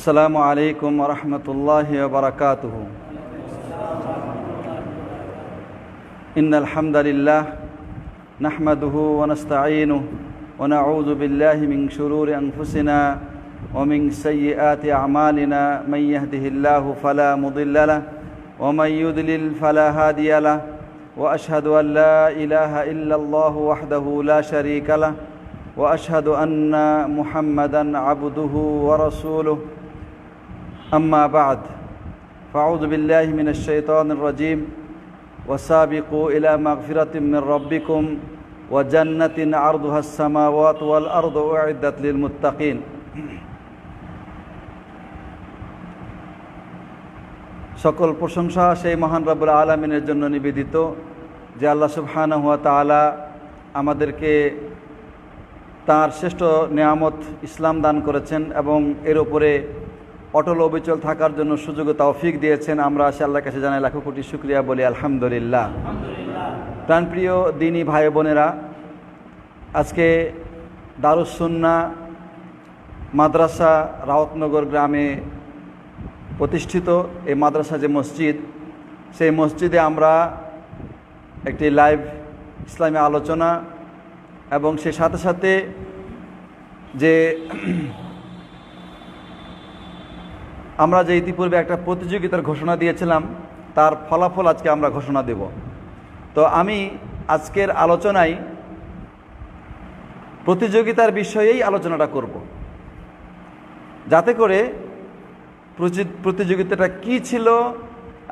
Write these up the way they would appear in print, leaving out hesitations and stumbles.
আসসালামু আলাইকুম ওয়া রাহমাতুল্লাহি ওয়া বারাকাতুহু। ইন্নাল হামদালিল্লাহ নাহমাদুহু ওয়া নাস্তাঈনুহু ওয়া নাউযু বিল্লাহি মিন শুরুরি আনফুসিনা ওয়া মিন সাইয়্যিআতি আ'মালিনা মান ইয়াহদিহিল্লাহু ফালা মুদিল্লা লাহু ওয়া মান ইউদ্লিল ফালা হাদিয়া লাহু ওয়া আশহাদু আন লা ইলাহা ইল্লাল্লাহু ওয়াহদাহু লা শারীকা লাহু ওয়া আশহাদু আন্না মুহাম্মাদান আবদুহু ওয়া রাসূলুহু। أما بعد فأعوذ بالله من الشيطان الرجيم وسابقوا إلى مغفرة من ربكم وجنة عرضها السماوات والأرض أعدت للمتقين। সকল প্রশংসা সেই মহান রব্বুল আলামিনের জন্য নিবেদিত, যে আল্লাহ সুবহানাহু ওয়া তাআলা আমাদেরকে তার শ্রেষ্ঠ নেয়ামত ইসলাম দান করেছেন এবং এর উপরে অটল অবিচল থাকার জন্য সুযোগ ও তৌফিক দিয়েছেন। আমরা আসে আল্লাহর কাছে জানাই লাখো কোটি শুকরিয়া, বলি আলহামদুলিল্লাহ। প্রাণপ্রিয় দিনী ভাই বোনেরা, আজকে দারুস সুন্নাহ মাদ্রাসা রাওয়াতনগর গ্রামে প্রতিষ্ঠিত এই মাদ্রাসা যে মসজিদ, সেই মসজিদে আমরা একটি লাইভ ইসলামী আলোচনা এবং সেই সাথে সাথে যে আমরা যে ইতিপূর্বে একটা প্রতিযোগিতার ঘোষণা দিয়েছিলাম, তার ফলাফল আজকে আমরা ঘোষণা দেব। তো আমি আজকের আলোচনায় প্রতিযোগিতার বিষয়েই আলোচনাটা করব, যাতে করে প্রতিযোগিতাটা কি ছিল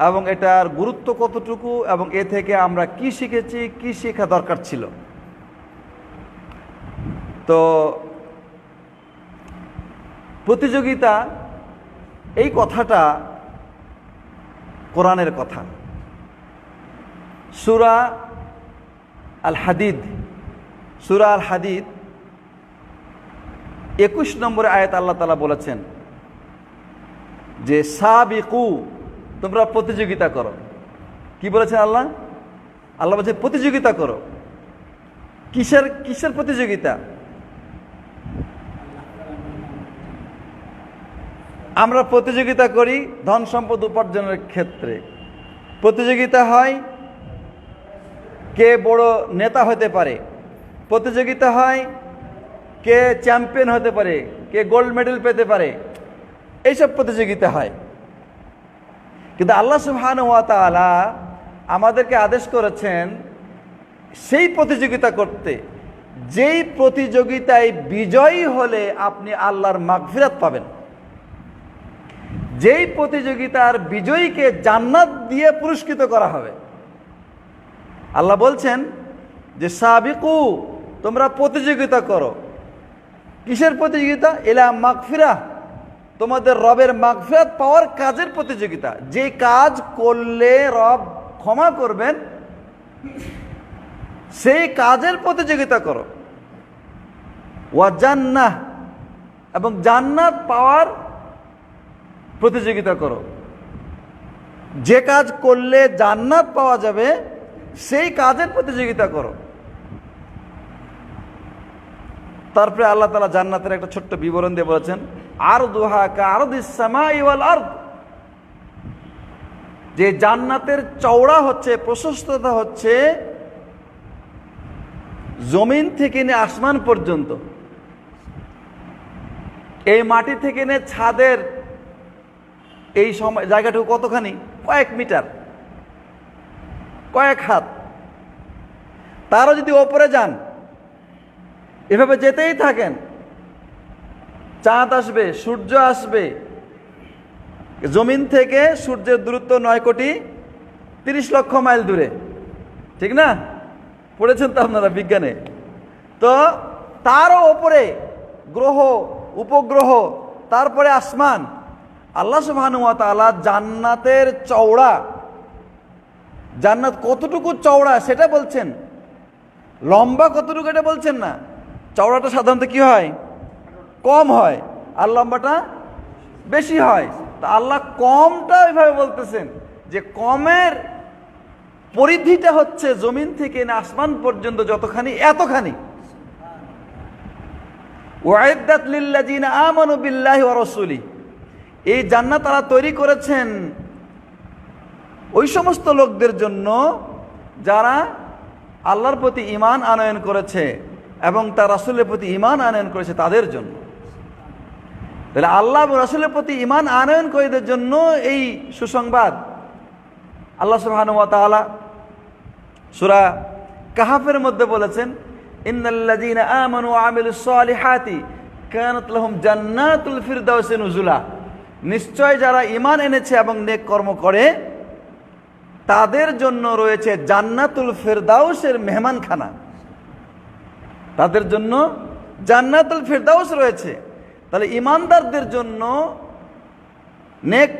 এবং এটার গুরুত্ব কতটুকু এবং এ থেকে আমরা কি শিখেছি, কি শেখা দরকার ছিল। তো প্রতিযোগিতা এই কথাটা কোরআনের কথা। সূরা আল হাদিদ 21 নম্বরে আয়াত আল্লাহ তাআলা বলেছেন যে সাবিকু, তোমরা প্রতিযোগিতা করো। কি বলেছেন আল্লাহ? আল্লাহ বলছেন প্রতিযোগিতা করো। কিসের প্রতিযোগিতা? আমরা প্রতিযোগিতা করি ধন সম্পদ উপার্জনের ক্ষেত্রে। প্রতিযোগিতা হয় কে বড় নেতা হতে পারে, প্রতিযোগিতা হয় কে চ্যাম্পিয়ন হতে পারে, কে গোল্ড মেডেল পেতে পারে, এইসব প্রতিযোগিতা হয়। কিন্তু আল্লাহ সুবহানাহু ওয়া তাআলা আমাদেরকে আদেশ করেছেন সেই প্রতিযোগিতা করতে, যেই প্রতিযোগিতায় বিজয়ী হলে আপনি আল্লাহর মাগফিরাত পাবেন, যেই প্রতিযোগিতার বিজয়ীকে জান্নাত দিয়ে পুরস্কৃত করা হবে। আল্লাহ বলছেন যে সাবিকু, তোমরা প্রতিযোগিতা করো। কিসের প্রতিযোগিতা? ইলা মাগফিরাহ, তোমাদের রবের মাগফিরাত পাওয়ার কাজের প্রতিযোগিতা। যে কাজ করলে রব ক্ষমা করবেন সেই কাজের প্রতিযোগিতা করো। ওয়া জান্নাহ, এবং জান্নাত পাওয়ার প্রতিযোগিতা করো। যে কাজ করলে জান্নাত পাওয়া যাবে সেই কাজের প্রতিযোগিতা করো। তারপরে আল্লাহ তাআলা জান্নাতের একটা ছোট্ট বিবরণ দিয়ে বলেছেন আরদুহা কাআরদিস সামাই ওয়াল আরদ, যে জান্নাতের চওড়া হচ্ছে, প্রশস্ততা হচ্ছে জমিন থেকে নিয়ে আসমান পর্যন্ত। এই মাটি থেকে নিয়ে ছাদের এই সময় জায়গাটুকু কতখানি? কয়েক মিটার, কয়েক হাত। তারও যদি ওপরে যান, এভাবে যেতেই থাকেন, চাঁদ আসবে, সূর্য আসবে। জমিন থেকে সূর্যের দূরত্ব 9,30,00,000 মাইল দূরে, ঠিক না? পড়েছেন তো আপনারা বিজ্ঞানে। তো তারও ওপরে গ্রহ, উপগ্রহ, তারপরে আসমান। আল্লাহ সুবহানাহু ওয়া তাআলা জান্নাতের চওড়া, জান্নাত কতটুকু চওড়া সেটা বলছেন, লম্বা কতটুকু এটা বলছেন না। চওড়াটা সাধারণত কি হয়? কম হয়, আর লম্বাটা বেশি হয়। তা আল্লাহ কমটা এভাবে বলতেছেন যে কমের পরিধিটা হচ্ছে জমিন থেকে না আসমান পর্যন্ত যতখানি, এতখানি। ওয়াইদ্দাত লিল্লাযিনা আমানু বিল্লাহি ওয়া রাসূলিহি, এই জান্নাত তারা তৈরি করেছেন ওই সমস্ত লোকদের জন্য যারা আল্লাহর প্রতি ঈমান আনয়ন করেছে এবং তার রাসূলের প্রতি ঈমান আনয়ন করেছে তাদের জন্য। তাহলে আল্লাহ এবং রাসূলের প্রতি ঈমান আনয়নকারীদের জন্য এই সুসংবাদ। আল্লাহ সুবহানাহু ওয়া তাআলা সূরা কাহফের মধ্যে বলেছেন, ইন্নাল্লাযীনা আমানু ওয়া আমিলুস সালিহাতি কানাত লাহুম জান্নাতুল ফিরদাউসি নুজুলা। নিশ্চয় যারা ঈমান এনেছে এবং নেক কর্ম করে তাদের জন্য রয়েছে জান্নাতুল ফিরদাউসের মেহমানখানা। তাদের জন্য জান্নাতুল ফিরদাউস রয়েছে। তাহলে ঈমানদারদের জন্য, নেক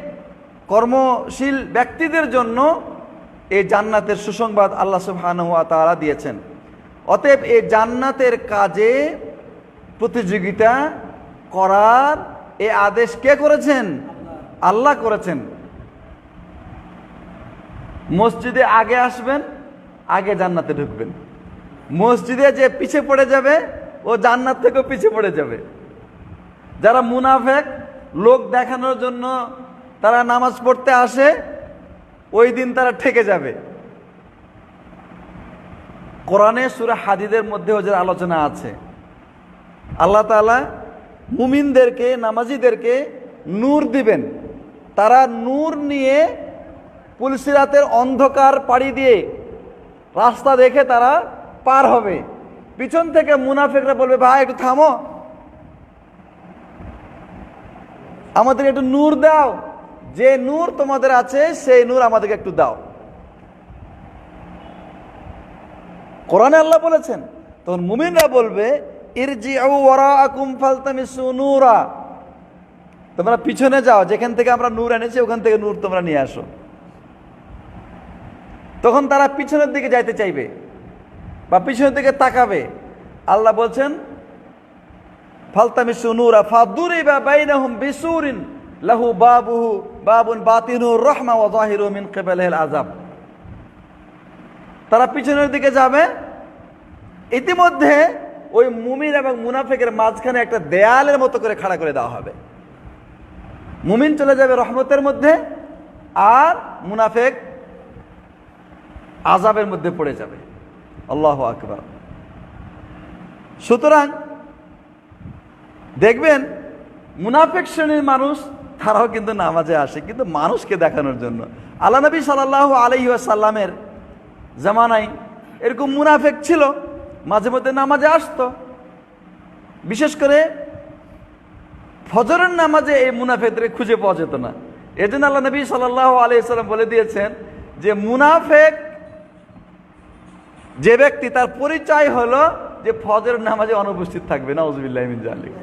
কর্মশীল ব্যক্তিদের জন্য এই জান্নাতের সুসংবাদ আল্লাহ সুবহানাহু ওয়া তাআলা দিয়েছেন। অতএব এই জান্নাতের কাজে প্রতিযোগিতা করার এই আদেশ কে করেছেন? আল্লাহ করেছেন। মসজিদে আগে আসবেন, আগে জান্নাতে ঢুকবেন। মসজিদে যে পিছে পড়ে যাবে ও জান্নাত থেকেও পিছে পড়ে যাবে। যারা মুনাফেক, লোক দেখানোর জন্য তারা নামাজ পড়তে আসে, ওই দিন তারা ঠেকে যাবে। কোরআনে সূরা হাদীদের মধ্যেও যে আলোচনা আছে, আল্লাহ তাআলা মুমিনদেরকে, নামাজীদেরকে নূর দিবেন। তারা নূর নিয়ে পুলসিরাতের অন্ধকার পাড়ি দিয়ে রাস্তা দেখে তারা পার হবে। পিছন থেকে মুনাফিকরা বলবে, ভাই একটু থামো, আমাদের একটু নূর দাও, যে নূর তোমাদের আছে সেই নূর আমাদেরকে একটু দাও। কোরআনে আল্লাহ বলেছেন। তখন মুমিনরা বলবে, ইরজিউ ওয়ারাআকুম ফালতামিসু নূরা, তোমরা পিছনে যাও, যেখান থেকে আমরা নূর এনেছি ওখান থেকে নূর তোমরা নিয়ে আসো। তখন তারা পিছনের দিকে যাইতে চাইবে বা পিছনের দিকে তাকাবে। আল্লাহ বলছেন, ফালতামিসু নূরা ফাদুরিবা বাইনাহুম বিসুরিন লাহু বাবুন বাতিনুর রাহমা ওয়া যাহিরু মিন কিবালিহিল আযাব। তারা পিছনের দিকে যাবে, ইতিমধ্যে ওই মুমিন এবং মুনাফিকের মাঝখানে একটা দেয়ালের মতো করে খাড়া করে দেওয়া হবে। মুমিন চলে যাবে রহমতের মধ্যে, আর মুনাফিক আযাবের মধ্যে পড়ে যাবে। আল্লাহু আকবার। সুতরাং দেখবেন মুনাফিক শ্রেণীর মানুষ তারাও কিন্তু নামাজে আসে, কিন্তু মানুষকে দেখানোর জন্য। আল্লাহ নবী সাল্লাল্লাহু আলাইহি ওয়াসাল্লামের জামানায় এরকম মুনাফিক ছিল, মাঝে মধ্যে নামাজে আসতো। বিশেষ করে ফজরের নামাজে এই মুনাফিকদের খুঁজে পাওয়া যেত না। এজন্য আল্লাহ নবী সাল্লাল্লাহু আলাইহি ওয়াসাল্লাম বলে দিয়েছেন যে মুনাফিক যে ব্যক্তি, তার পরিচয় হলো যে ফজরের নামাজে অনুপস্থিত থাকবে। নাউযুবিল্লাহি মিন যালিক।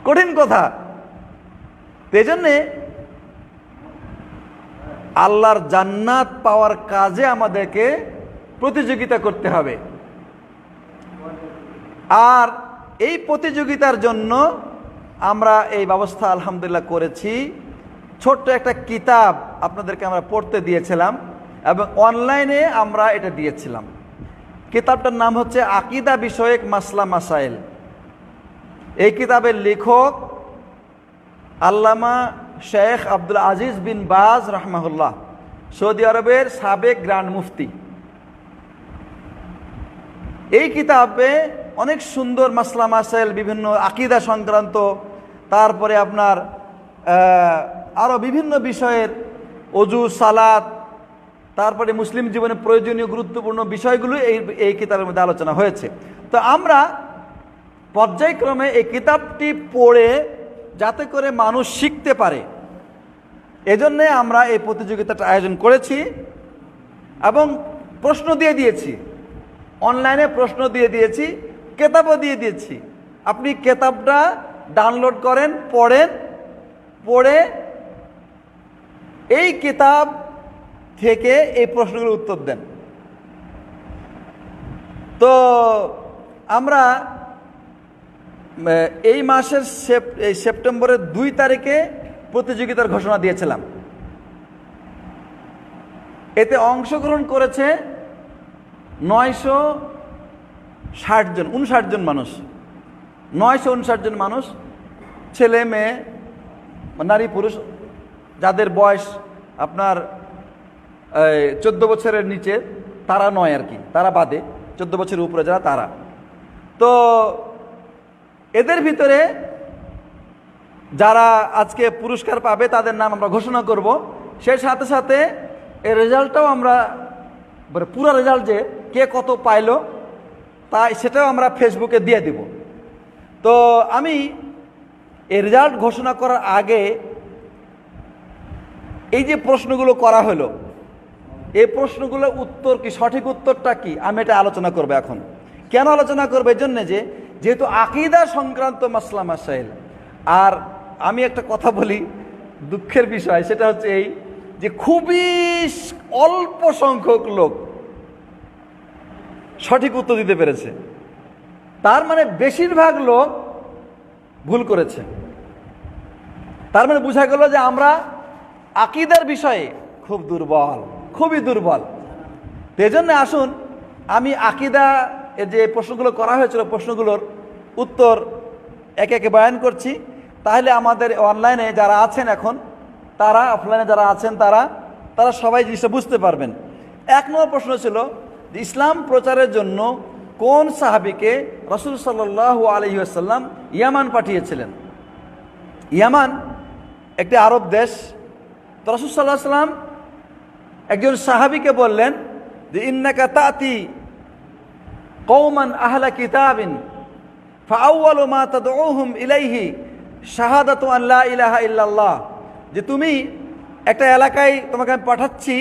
কঠিন কথা। এজন্যে আল্লাহর জান্নাত পাওয়ার কাজে আমাদেরকে প্রতিযোগিতা করতে হবে। আর এই প্রতিযোগিতার জন্য আমরা এই ব্যবস্থা আলহামদুলিল্লাহ করেছি। ছোট্ট একটা কিতাব আপনাদেরকে আমরা পড়তে দিয়েছিলাম এবং অনলাইনে আমরা এটা দিয়েছিলাম। কিতাবটার নাম হচ্ছে আকীদা বিষয়ক মাসলা মাসাইল। এই কিতাবের লেখক আল্লামা শেখ আব্দুল আজিজ বিন বাজ রাহমাহুল্লাহ, সৌদি আরবের সাবেক গ্র্যান্ড মুফতি। এই কিতাবে অনেক সুন্দর মাসলা মাসাইল, বিভিন্ন আকীদা সংক্রান্ত, তারপরে আপনার আরও বিভিন্ন বিষয়ের, ওযু, সালাত, তারপরে মুসলিম জীবনে প্রয়োজনীয় গুরুত্বপূর্ণ বিষয়গুলো এই কিতাবের মধ্যে আলোচনা হয়েছে। তো আমরা পর্যায়ক্রমে এই কিতাবটি পড়ে যাতে করে মানুষ শিখতে পারে, এজন্যে আমরা এই প্রতিযোগিতাটা আয়োজন করেছি এবং প্রশ্ন দিয়ে দিয়েছি। অনলাইনে প্রশ্ন দিয়ে দিয়েছি, কিতাবও দিয়ে দিয়েছি। আপনি কিতাবটা ডাউনলোড করেন, পড়েন, পড়ে এই কিতাব থেকে এই প্রশ্নগুলোর উত্তর দেন। তো আমরা এই মাসের সেপ্টেম্বরের 2 তারিখে প্রতিযোগিতার ঘোষণা দিয়েছিলাম। এতে অংশগ্রহণ করেছে 959 জন মানুষ, 959 জন মানুষ, ছেলে মেয়ে নারী পুরুষ যাদের বয়স আপনার 14 বছরের নিচে তারা নয় আর কি, তারা বাদে 14 বছরের উপরে যারা তারা। তো এদের ভিতরে যারা আজকে পুরস্কার পাবে তাদের নাম আমরা ঘোষণা করব। সেই সাথে সাথে এই রেজাল্টটাও আমরা পুরো রেজাল্ট যে কে কত পাইলো তাই সেটাও আমরা ফেসবুকে দিয়ে দিব। তো আমি এই রেজাল্ট ঘোষণা করার আগে এই যে প্রশ্নগুলো করা হলো, এই প্রশ্নগুলোর উত্তর কি, সঠিক উত্তরটা কি, আমি এটা আলোচনা করব এখন। কেন আলোচনা করবো? এই জন্য যেহেতু আকীদা সংক্রান্ত মাসলা মাসাইল। আর আমি একটা কথা বলি, দুঃখের বিষয় সেটা হচ্ছে এই যে খুবই অল্প সংখ্যক লোক সঠিক উত্তর দিতে পেরেছে, তার মানে বেশিরভাগ লোক ভুল করেছে। তার মানে বোঝা গেল যে আমরা আকীদার বিষয়ে খুব দুর্বল, খুবই দুর্বল। তো এই জন্য আসুন আমি আকীদা যে প্রশ্নগুলো করা হয়েছিল প্রশ্নগুলোর উত্তর একে একে বয়ান করছি, তাহলে আমাদের অনলাইনে যারা আছেন এখন, তারা অফলাইনে যারা আছেন তারা সবাই জিনিসটা বুঝতে পারবেন। 1 নম্বর প্রশ্ন ছিল যে ইসলাম প্রচারের জন্য কোন সাহাবীকে রাসূল সাল্লাল্লাহু আলাইহি ওয়াসাল্লাম ইয়ামান পাঠিয়েছিলেন? ইয়ামান একটি আরব দেশ। তো রাসূল সাল্লাল্লাহু আলাইহি ওয়াসাল্লাম একজন সাহাবীকে বললেন যে ইন্নাকা তাতি কওমান আহলা কিতাবিন ফাআউয়ালু মা তাদউহুম ইলাইহি শাহাদাতু আন লা ইলাহা ইল্লাল্লাহ, যে তুমি একটা এলাকায় তোমাকে আমি পাঠাচ্ছি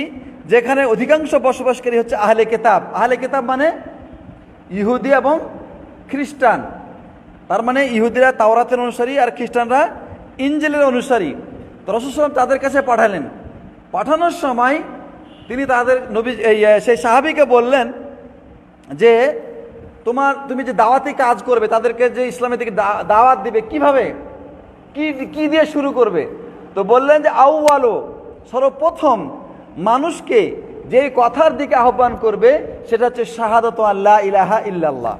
যেখানে অধিকাংশ বসবাসকারী হচ্ছে আহলে কিতাব। আহলে কিতাব মানে ইহুদি এবং খ্রিস্টান। তার মানে ইহুদিরা তাওরাতের অনুসারী আর খ্রিস্টানরা ইনজিলের অনুসারী। তো রাসূল সাল্লাল্লাহু আলাইহি ওয়াসাল্লাম তাদের কাছে পাঠালেন। পাঠানোর সময় তিনি তাদের নবী সেই সাহাবীকে বললেন যে তুমি যে দাওয়াতি কাজ করবে, তাদেরকে যে ইসলামের দিকে দাওয়াত দিবে, কিভাবে, কি দিয়ে শুরু করবে? তো বললেন যে আউয়ালু, সর্বপ্রথম মানুষকে যে কথার দিকে আহ্বান করবে সেটা হচ্ছে শাহাদাতু আল্লা ইলাহা ইল্লাল্লাহ,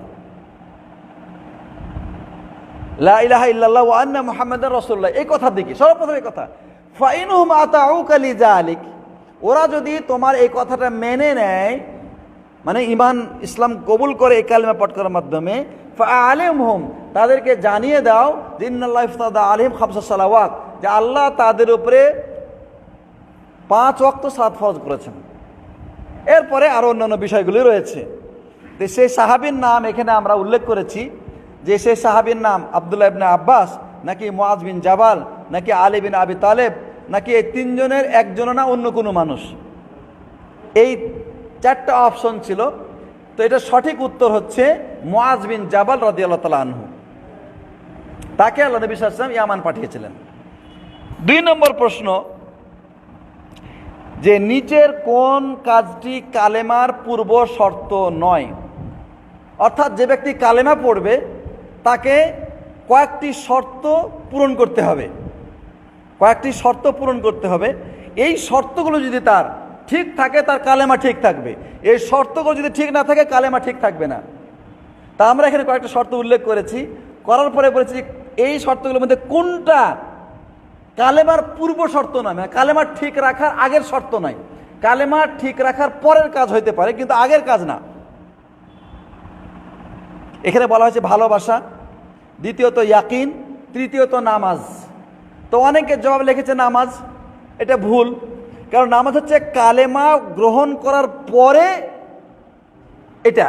লা ইলাহা ইল্লাল্লাহ ওয়া আন্না মুহাম্মাদার রাসূলুল্লাহ, এই কথার দিকে সর্বপ্রথম এই কথা। ফাইনহুম আতাউকা লিযালিক, ওরা যদি তোমার এই কথাটা মেনে নেয়, মানে ঈমান ইসলাম কবুল করে এই কালেমা পাঠ করার মাধ্যমে, ফাআলিমহুম, তাদেরকে জানিয়ে দাও যে ইন্নাল্লাহ ইফতাদা আলাইহিম খামসা সালাওয়াত, যে আল্লাহ তাদের উপরে 5 ওয়াক্ত সালাত ফরজ করেছেন। এরপরে আরো অন্যান্য বিষয়গুলি রয়েছে। তো সেই সাহাবীর নাম এখানে আমরা উল্লেখ করেছি, যে সেই সাহাবীর নাম আব্দুল্লাহ ইবনে আব্বাস, নাকি মুআজ বিন জাবাল, নাকি আলী বিন আবি তালেব, নাকি এই 3 জনের একজন না অন্য কোনো মানুষ। এই 4টা অপশন ছিল। তো এটা সঠিক উত্তর হচ্ছে মুআজ বিন জাবাল রাদিয়াল্লাহু তাআলা আনহু। তাকে আল্লাহ নবী সাল্লাল্লাহু আলাইহি ওয়াসাল্লাম ইয়ামান পাঠিয়েছিলেন। 2 নম্বর প্রশ্ন, যে নিচের কোন কাজটি কালেমার পূর্ব শর্ত নয়? অর্থাৎ যে ব্যক্তি কালেমা পড়বে তাকে কয়েকটি শর্ত পূরণ করতে হবে, কয়েকটি শর্ত পূরণ করতে হবে। এই শর্তগুলো যদি তার ঠিক থাকে তার কালেমা ঠিক থাকবে, এই শর্তগুলো যদি ঠিক না থাকে কালেমা ঠিক থাকবে না। তা আমরা এখানে কয়েকটা শর্ত উল্লেখ করেছি, করার পরে বলেছি এই শর্তগুলোর মধ্যে কোনটা কালেমার পূর্ব শর্ত নয়, মানে কালেমা ঠিক রাখার আগের শর্ত নয়, কালেমা ঠিক রাখার পরের কাজ হইতে পারে কিন্তু আগের কাজ না। এখানে বলা হয়েছে ভালোবাসা, দ্বিতীয়ত ইয়াকিন, তৃতীয়ত নামাজ। তো অনেকে জবাব লিখেছে নামাজ, এটা ভুল, কারণ নামাজ হচ্ছে কালেমা গ্রহণ করার পরে এটা,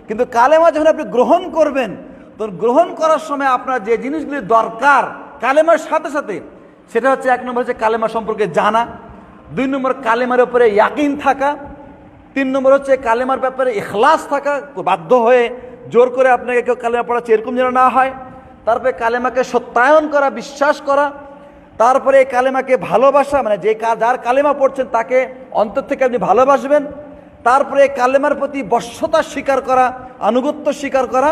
কিন্তু কালেমা যখন আপনি গ্রহণ করবেন তখন গ্রহণ করার সময় আপনার যে জিনিসগুলি দরকার কালেমার সাথে সাথে, সেটা হচ্ছে 1 নম্বর হচ্ছে কালেমা সম্পর্কে জানা, 2 নম্বর কালেমার উপরে ইয়াকিন থাকা, 3 নম্বর হচ্ছে কালেমার ব্যাপারে ইখলাস থাকা, বাধ্য হয়ে জোর করে আপনাকে কেউ কালেমা পড়াচ্ছে এরকম যেন না হয়। তারপরে কালেমাকে সত্যায়ন করা, বিশ্বাস করা, তারপরে এই কালেমাকে ভালোবাসা, মানে যার কালেমা পড়ছেন তাকে অন্তর থেকে আপনি ভালোবাসবেন। তারপরে কালেমার প্রতি বশ্যতা স্বীকার করা, আনুগত্য স্বীকার করা,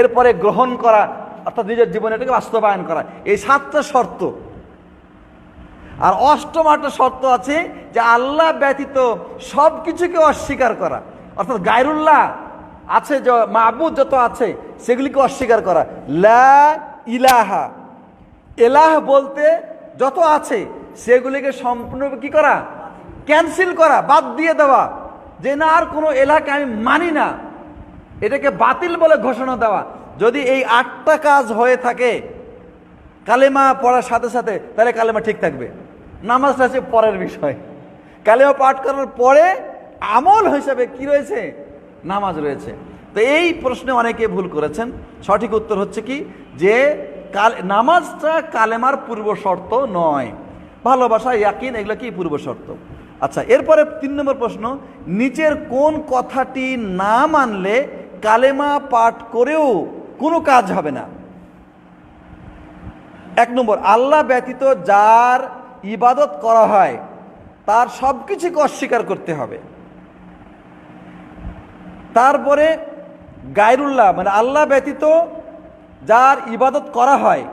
এরপরে গ্রহণ করা, অর্থাৎ নিজের জীবনে এটাকে বাস্তবায়ন করা। এই 7টা শর্ত। আর 8ম একটা শর্ত আছে যে আল্লাহ ব্যতীত সব কিছুকে অস্বীকার করা, অর্থাৎ গায়রুল্লাহ আছে যে মাবুদ যত আছে সেগুলিকে অস্বীকার করা। লা ইলাহা, এলাহ বলতে যত আছে সেগুলিকে সম্পূর্ণ কি করা, ক্যান্সেল করা, বাদ দিয়ে দেওয়া, যে না আর কোনো এলাকা আমি মানি না, এটাকে বাতিল বলে ঘোষণা দেওয়া। যদি এই 8টা কাজ হয়ে থাকে কালেমা পড়ার সাথে সাথে, তাহলে কালেমা ঠিক থাকবে। নামাজটা হচ্ছে পরের বিষয়। কালেমা পাঠ করার পরে আমল হিসাবে কি রয়েছে, নামাজ রয়েছে। তো এই প্রশ্নে অনেকে ভুল করেছেন। সঠিক উত্তর হচ্ছে কি, যে নামাজটা কালেমার পূর্ব শর্ত নয়। ভালোবাসা, ইয়াকিন, এগুলো কি পূর্ব শর্ত। আচ্ছা, এরপরে 3 নম্বর প্রশ্ন, নিচের কোন কথাটি না মানলে কালেমা পাঠ করেও কোনো কাজ হবে না? 1 নম্বর, আল্লাহ ব্যতীত যার ইবাদত করা হয় তার সব কিছুকে অস্বীকার করতে হবে। তারপরে গায়রুল্লাহ মানে আল্লাহ ব্যতীত যার ইবাদত করা হয়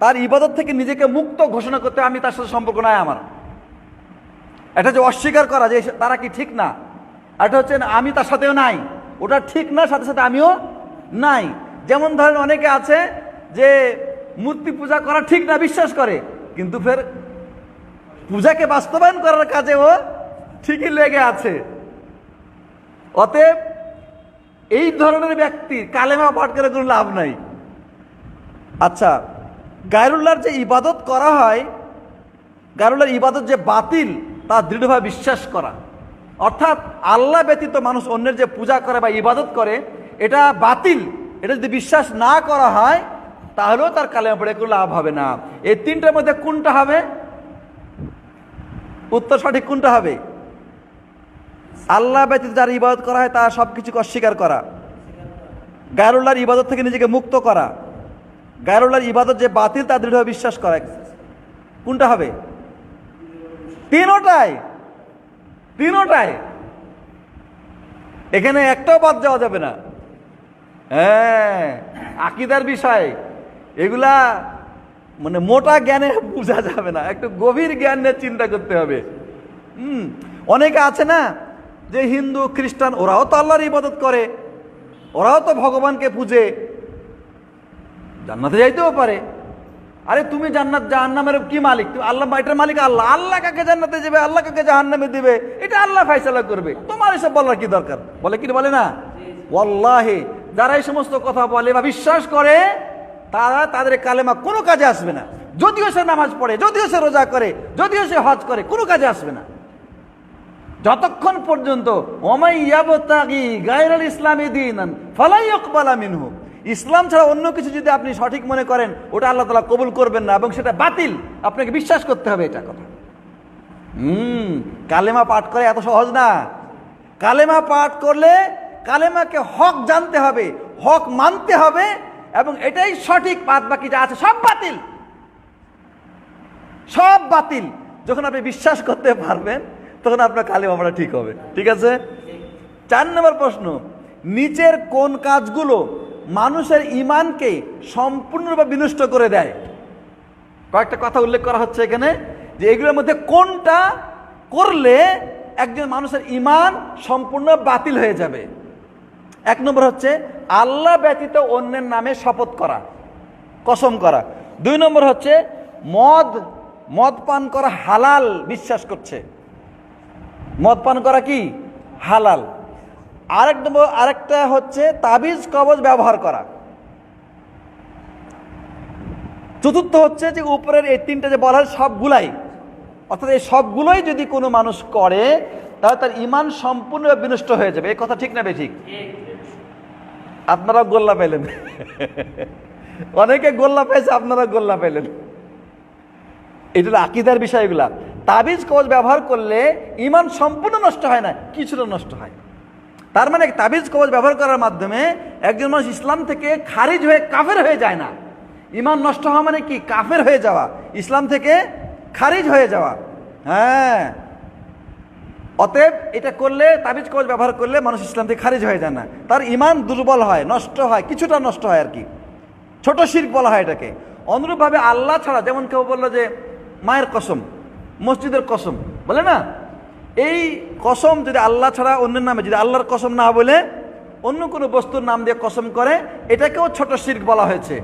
তার ইবাদত থেকে নিজেকে মুক্ত ঘোষণা করতে, আমি তার সাথে সম্পর্ক নাই আমার। এটা যে অস্বীকার করা যে তারা কি ঠিক না, এটা হচ্ছে আমি তার সাথেও নাই, ওটা ঠিক না, সাথে সাথে আমিও নাই। যেমন ধরেন অনেকে আছে যে মূর্তি পূজা করা ঠিক না বিশ্বাস করে, কিন্তু ফের পূজাকে বাস্তবায়ন করার কাজে ও ঠিকই লেগে আছে। অতএব এই ধরনের ব্যক্তি কালেমা পাঠ করে কোনো লাভ নাই। আচ্ছা, গায়রুল্লাহর যে ইবাদত করা হয়, গায়রুল্লাহর ইবাদত যে বাতিল তা দৃঢ়ভাবে বিশ্বাস করা, অর্থাৎ আল্লাহ ব্যতীত মানুষ অন্যের যে পূজা করে বা ইবাদত করে এটা বাতিল, এটা যদি বিশ্বাস না করা হয় তাহলেও তার কালেমা পড়ে কোনো লাভ হবে না। এই 3টার মধ্যে কোনটা হবে উত্তর সঠিক? কোনটা হবে? আল্লাহ ব্যতীত যার ইবাদত করা হয় তার সব কিছুকে অস্বীকার করা, গায়রুল্লাহর ইবাদত থেকে নিজেকে মুক্ত করা, গায়রুল্লাহর ইবাদত যে বাতিল তা দৃঢ়ভাবে বিশ্বাস করা। কোনটা হবে? তিনোটাই। এখানে একটাও বাদ যাওয়া যাবে না। হ্যাঁ, আকীদার বিষয় এগুলা মানে মোটা জ্ঞানে বোঝা যাবে না, একটু গভীর জ্ঞান নিয়ে চিন্তা করতে হবে। অনেকে আছে না যে হিন্দু খ্রিস্টান, ওরাও তো আল্লাহর ইবাদত করে, ওরাও তো ভগবানকে পূজে, জান্নাতে যাইতেও পারে। আরে তুমি জান্নাত জাহান্নামের কি মালিক? তুমি আল্লাহ, এটার মালিক আল্লাহ। আল্লাহ কাকে জান্নাতে যাবে, আল্লাহ কাকে জাহান্নামে দিবে, এটা আল্লাহ ফয়সালা করবে, তোমার এসব বলার কি দরকার? বলে কি বলে না? ওয়াল্লাহি যারা এই সমস্ত কথা বলে বা বিশ্বাস করে তাদের কালেমা কোনো কাজে আসবে না। যদিও সে নামাজ পড়ে, যদিও সে রোজা করে, যদিও সে হজ করে, কোনো কাজে আসবে না যতক্ষণ পর্যন্ত ওমাই ইয়াবতাগি গায়রাল ইসলামি দীনান ফালা ইউকবালা মিনহু, ইসলাম ছাড়া অন্য কিছু যদি আপনি সঠিক মনে করেন ওটা আল্লাহ তাআলা কবুল করবেন না এবং সেটা বাতিল, আপনাকে বিশ্বাস করতে হবে এটা কথা। কালেমা পাঠ করে এত সহজ না। কালেমা পাঠ করলে কালেমাকে হক জানতে হবে, হক মানতে হবে এবং এটাই সঠিক। বাদ বাকি যা আছে সব বাতিল, সব বাতিল। যখন আপনি বিশ্বাস করতে পারবেন তখন আপনার কালেমা পড়া ঠিক হবে। ঠিক আছে? 4 নম্বর প্রশ্ন, নিচের কোন কাজগুলো মানুষের ঈমানকে সম্পূর্ণরূপে বিনষ্ট করে দেয়? কয়েকটা কথা উল্লেখ করা হচ্ছে এখানে যে এগুলোর মধ্যে কোনটা করলে একজন মানুষের ঈমান সম্পূর্ণ বাতিল হয়ে যাবে। 1 নম্বর হচ্ছে আল্লাহ ব্যতীত অন্যের নামে শপথ করা, কসম করা। 2 নম্বর হচ্ছে মদ পান করা হালাল বিশ্বাস করছে, মদ পান করা কি হালাল। আরেকটা হচ্ছে তাবিজ কবজ ব্যবহার করা। 4র্থ হচ্ছে যে উপরের এই 3টা যে বলা হয় সবগুলাই, অর্থাৎ এই সবগুলোই যদি কোনো মানুষ করে তাহলে তার ঈমান সম্পূর্ণ বিনষ্ট হয়ে যাবে। এই কথা ঠিক না বেঠিক? আপনারা গোল্লা পেলেন, অনেকে গোল্লা পেয়েছে, আপনারা গোল্লা পেলেন। এটা আকীদার বিষয়গুলা। তাবিজ কবজ ব্যবহার করলে ঈমান সম্পূর্ণ নষ্ট হয় না, কিছুটা নষ্ট হয়। তার মানে তাবিজ কবজ ব্যবহার করার মাধ্যমে একজন মানুষ ইসলাম থেকে খারিজ হয়ে কাফের হয়ে যায় না। ঈমান নষ্ট হওয়া মানে কি? কাফের হয়ে যাওয়া, ইসলাম থেকে খারিজ হয়ে যাওয়া। হ্যাঁ, অতএব এটা করলে, তাবিজ কবজ ব্যবহার করলে মানুষ ইসলাম থেকে খারিজ হয়ে যায় না, তার ঈমান দুর্বল হয়, নষ্ট হয়, কিছুটা নষ্ট হয় আর কি। ছোট শিরক বলা হয় এটাকে। অনুরূপভাবে আল্লাহ ছাড়া, যেমন কেউ বললো যে মায়ের কসম, মসজিদের কসম বলে না, এই কসম যদি আল্লাহ ছাড়া অন্যের নামে, যদি আল্লাহর কসম না বলে অন্য কোনো বস্তুর নাম দিয়ে কসম করে, এটাকেও ছোট শিরক বলা হয়েছে।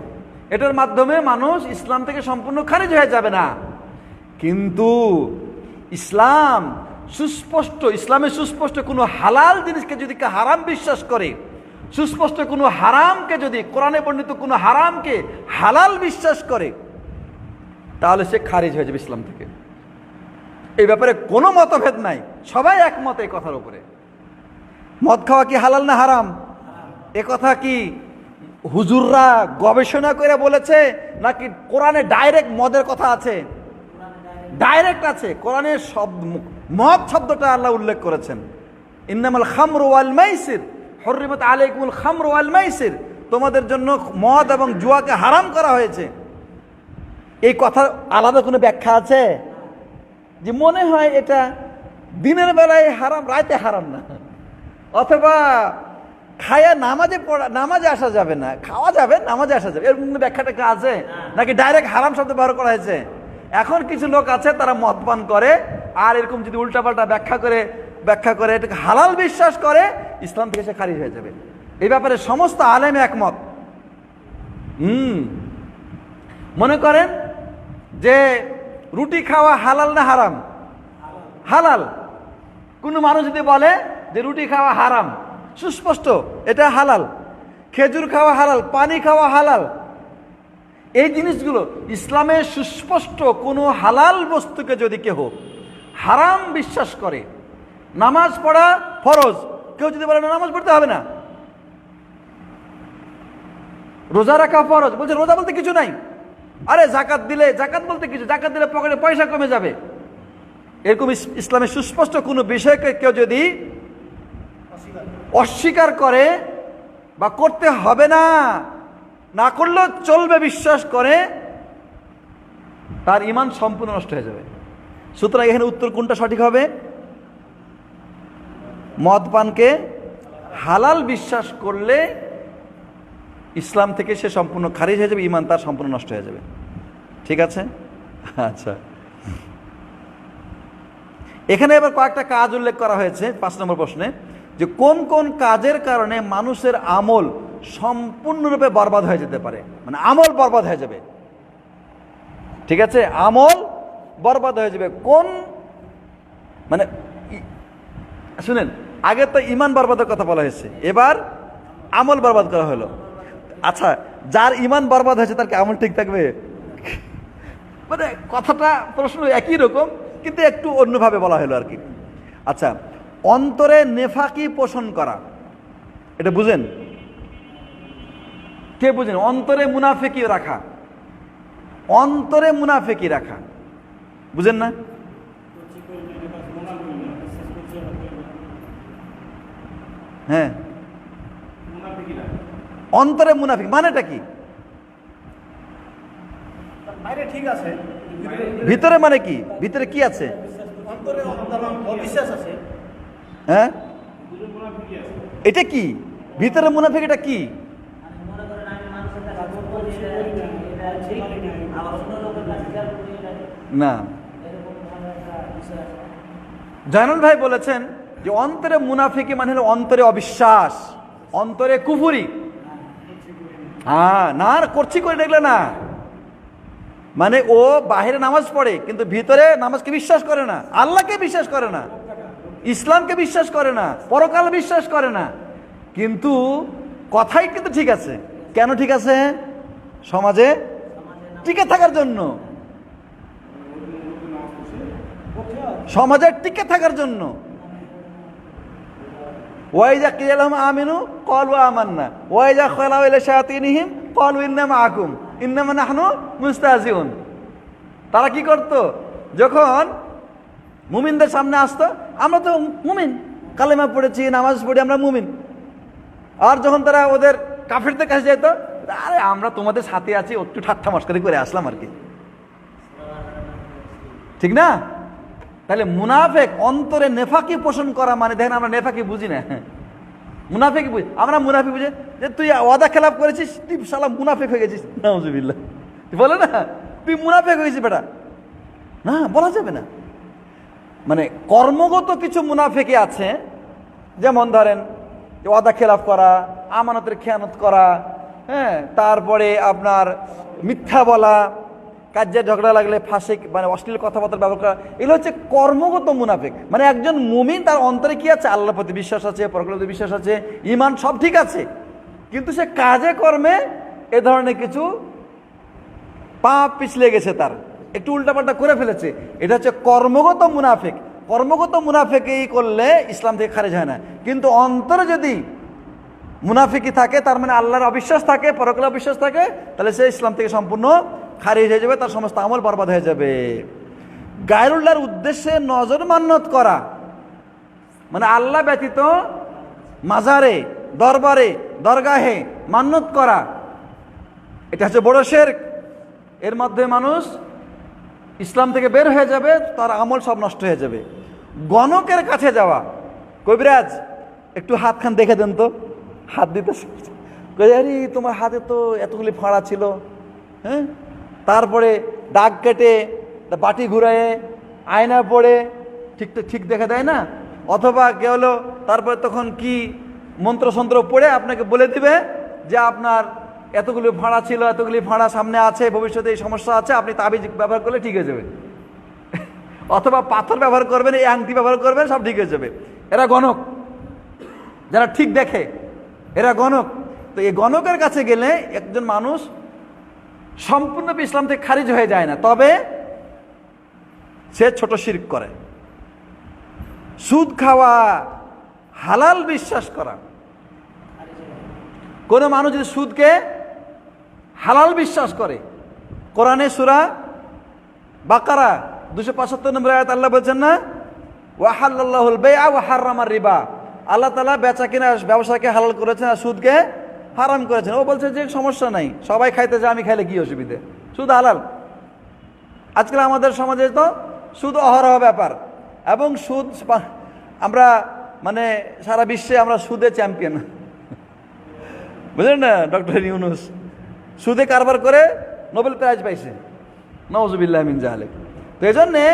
এটার মাধ্যমে মানুষ ইসলাম থেকে সম্পূর্ণ খারিজ হয়ে যাবে না, কিন্তু ইসলাম ইসলামে সুস্পষ্ট কোনো হালাল জিনিসকে যদি হারাম বিশ্বাস করে, সুস্পষ্ট কোনো হারামকে যদি, কোরআনে বর্ণিত কোনো হারামকে হালাল বিশ্বাস করে, তাহলে সে খারিজ হয়ে যাবে ইসলাম থেকে। এই ব্যাপারে কোনো মতভেদ নাই, সবাই একমত এই কথার উপরে। মদ খাওয়া কি হালাল না হারাম? এ কথা কি হুজুররা গবেষণা করে বলেছে, নাকি কোরআনে ডাইরেক্ট মদের কথা আছে? ডাইরেক্ট আছে কোরআনের মদ শব্দটা আল্লাহ উল্লেখ করেছেন, ইন্নামাল খামরু ওয়াল মাইসির হুররিমাত আলাইকুমুল খামরু ওয়াল মাইসির, তোমাদের জন্য মদ এবং জুয়াকে হারাম করা হয়েছে। এই কথার আলাদা কোনো ব্যাখ্যা আছে? যে মনে হয় এটা দিনের বেলায় হারাম, রাতে হারাম না, অথবা খায়া নামাজে আসা যাবে না, খাওয়া যাবে নামাজে আসা যাবে, এরকম ব্যাখ্যাটা আছে? নাকি ডাইরেক্ট হারাম শব্দ ব্যবহার করা হয়েছে? এখন কিছু লোক আছে তারা মদ পান করে, আর এরকম যদি উল্টাপাল্টা ব্যাখ্যা করে এটাকে হালাল বিশ্বাস করে, ইসলাম থেকে সে খারিজ হয়ে যাবে। এই ব্যাপারে সমস্ত আলেম একমত। মনে করেন যে রুটি খাওয়া হালাল না হারাম? হালাল। কোনো মানুষ যদি বলে যে রুটি খাওয়া হারাম, সুস্পষ্ট এটা হালাল। খেজুর খাওয়া হালাল, পানি খাওয়া হালাল। এই জিনিসগুলো ইসলামে সুস্পষ্ট কোনো হালাল বস্তুকে যদি কেউ হারাম বিশ্বাস করে, নামাজ পড়া ফরজ, কেউ যদি বলে না নামাজ পড়তে হবে না, রোজা রাখা ফরজ, বলছে রোজা বলতে কিছু নাই, আরে জাকাত বলতে কিছু, জাকাত দিলে পকেটে পয়সা কমে যাবে, এরকম ইসলামের সুস্পষ্ট কোনো বিষয়কে কেউ যদি অস্বীকার করে বা করতে হবে না, না করলেও চলবে বিশ্বাস করে, তার ঈমান সম্পূর্ণ নষ্ট হয়ে যাবে। সুতরাং এখানে উত্তর কোনটা সঠিক হবে? মদ পানকে হালাল বিশ্বাস করলে ইসলাম থেকে সে সম্পূর্ণ খারিজ হয়ে যাবে, ঈমান তার সম্পূর্ণ নষ্ট হয়ে যাবে। ঠিক আছে? আচ্ছা, এখানে এবার কয়েকটা কাজ উল্লেখ করা হয়েছে 5 নম্বর প্রশ্নে, যে কোন কোন কাজের কারণে মানুষের আমল সম্পূর্ণরূপে বরবাদ হয়ে যেতে পারে, মানে আমল বরবাদ হয়ে যাবে। ঠিক আছে, আমল বরবাদ হয়ে যাবে কোন, মানে শুনেন, আগে তো ঈমান বরবাদের কথা বলা হয়েছে, এবার আমল বরবাদ করা হলো। আচ্ছা, যার ঈমান বরবাদ হয়েছে তার কি আমল ঠিক থাকবে? মানে কথাটা প্রশ্ন একই রকম, কিন্তু একটু অন্যভাবে বলা হলো আর কি। আচ্ছা, অন্তরে নেফাকি পোষণ করা, এটা বুঝেন? কে বুঝেন? অন্তরে মুনাফিকি রাখা, অন্তরে মুনাফিকি রাখা বুঝেন না? হ্যাঁ, অন্তরে মুনাফিক মানেটা কি? বাইরে ঠিক আছে, ভিতরে মানে কি? ভিতরে কি আছে? অন্তরে অবিশ্বাস আছে। হ্যাঁ, এটা কি ভিতরে মুনাফিক? এটা কি? না, জানুল ভাই বলেছেন যে অন্তরে মুনাফিকি মানে হলো অন্তরে অবিশ্বাস, অন্তরে কুফরি। হ্যাঁ, না করছি করে দেখলে না, মানে ও বাহিরে নামাজ পড়ে কিন্তু ভিতরে নামাজকে বিশ্বাস করে না, আল্লাহকে বিশ্বাস করে না, ইসলামকে বিশ্বাস করে না, পরকাল বিশ্বাস করে না, কিন্তু কথাই কিন্তু ঠিক আছে। কেন ঠিক আছে? সমাজে টিকে থাকার জন্য, সমাজে টিকে থাকার জন্য। ওয়াইজা কিয়া লাহুম আমিনু ক্বালু আমান্না ওয়াইজা খালাউ ইলা শায়াতিনহিম ক্বালু ইন্না মাআকুম ইন্নামা নাহনু মুস্তাহজিউন। তারা কি করত? যখন মুমিনদের সামনে আসতো, আমরা তো মুমিন, কালেমা পড়েছি, নামাজ পড়ি, আমরা মুমিন। আর যখন তারা ওদের কাফেরদের কাছে যেত, আরে আমরা তোমাদের সাথে আছি, একটু ঠাট্টা মস্করি করে আসলাম আর কি। ঠিক না? তাহলে মুনাফিক অন্তরে নেফাকি পোষণ করা মানে, দেখেন আমরা নেফাকি বুঝি না, মুনাফিক বুঝি আমরা। মুনাফিক বুঝে যে তুই ওয়াদা খেলাপ করেছিস, তুই শালা মুনাফিক হয়ে গেছিস, নাউজুবিল্লাহ, বলে না তুই মুনাফিক হয়ে গেছিস বেটা, না বলা যাবে না। মানে কর্মগত কিছু মুনাফিকি আছে, যেমন ধরেন ওয়াদা খেলাপ করা, আমানতের খেয়ানত করা, হ্যাঁ, তারপরে আপনার মিথ্যা বলা, কাজে ঝগড়া লাগলে ফাঁসিক মানে অশ্লীল কথাবার্তা ব্যবহার করা, এগুলো হচ্ছে কর্মগত মুনাফিক। মানে একজন মুমিন তার অন্তরে কি আছে? আল্লাহর প্রতি বিশ্বাস আছে, পরকালের প্রতি বিশ্বাস আছে, ঈমান সব ঠিক আছে, কিন্তু সে কাজে কর্মে এ ধরনের কিছু পাপ পিছলে গেছে, তার একটু উল্টাপাল্টা করে ফেলেছে। এটা হচ্ছে কর্মগত মুনাফিক। কর্মগত মুনাফিকই করলে ইসলাম থেকে খারিজ হয় না। কিন্তু অন্তরে যদি মুনাফিকি থাকে, তার মানে আল্লাহর অবিশ্বাস থাকে, পরকালে অবিশ্বাস থাকে, তাহলে সে ইসলাম থেকে সম্পূর্ণ খারিজ হয়ে যাবে, তার সমস্ত আমল বরবাদ হয়ে যাবে। গায়রুল্লাহর উদ্দেশ্যে নজর মান্নত করা, মানে আল্লাহ ব্যতীত মাজারে, দরবারে, দরগাহে মান্নত করা, এটা হচ্ছে বড় শিরক। এর মধ্যে মানুষ ইসলাম থেকে বের হয়ে যাবে, তার আমল সব নষ্ট হয়ে যাবে। গণকের কাছে যাওয়া, কবিরাজ একটু হাতখান দেখে দেন তো, হাত দিতে আরে তোমার হাতে তো এতগুলি ফাঁড়া ছিল, হ্যাঁ, তারপরে দাগ কেটে বাটি ঘুরায়ে আয়না পড়ে ঠিক দেখা দেয় না, অথবা কে হলো তারপরে তখন কি মন্ত্রসন্ত্র পড়ে আপনাকে বলে দিবে যে আপনার এতগুলি ফাঁড়া ছিল, এতগুলি ফাঁড়া সামনে আছে, ভবিষ্যতে এই সমস্যা আছে, আপনি তাবিজ ব্যবহার করলে ঠিক হয়ে যাবে। অথবা পাথর ব্যবহার করবেন, এই আংটি ব্যবহার করবেন, সব ঠিক হয়ে যাবে। এরা গণক, যারা ঠিক দেখে, এরা গণক। তো এই গণকের কাছে গেলে একজন মানুষ সম্পূর্ণ ইসলাম থেকে খারিজ হয়ে যায় না, তবে সে ছোট শিরক করে। সুদ খাওয়া, হালাল বিশ্বাস করা। কোন মানুষ যদি সুদকে হালাল বিশ্বাস করে, কোরআনে সূরা বাকারা 275 নম্বর আয়াত আল্লাহ বলছেন না, ওয়াহাল্লাল্লাহুল বাইআ ওয়া হাররামার রিবা, আল্লাহ তাআলা বেচা কিনা ব্যবসাকে হালাল করেছেন আর সুদকে হারাম করেছেন। ও বলছে যে সমস্যা নাই, সবাই খাইতে যায়, আমি খাইলে কি অসুবিধে, সুদ হালাল। আজকাল আমাদের সমাজে তো সুদ অহরহ ব্যাপার, এবং সুদ আমরা মানে সারা বিশ্বে আমরা সুদে চ্যাম্পিয়ন, বুঝলেন না? ডক্টর ইউনুস সুদে কারবার করে নোবেল প্রাইজ পাইছে, নাউযুবিল্লাহি মিন যালিক। তো এই জন্যে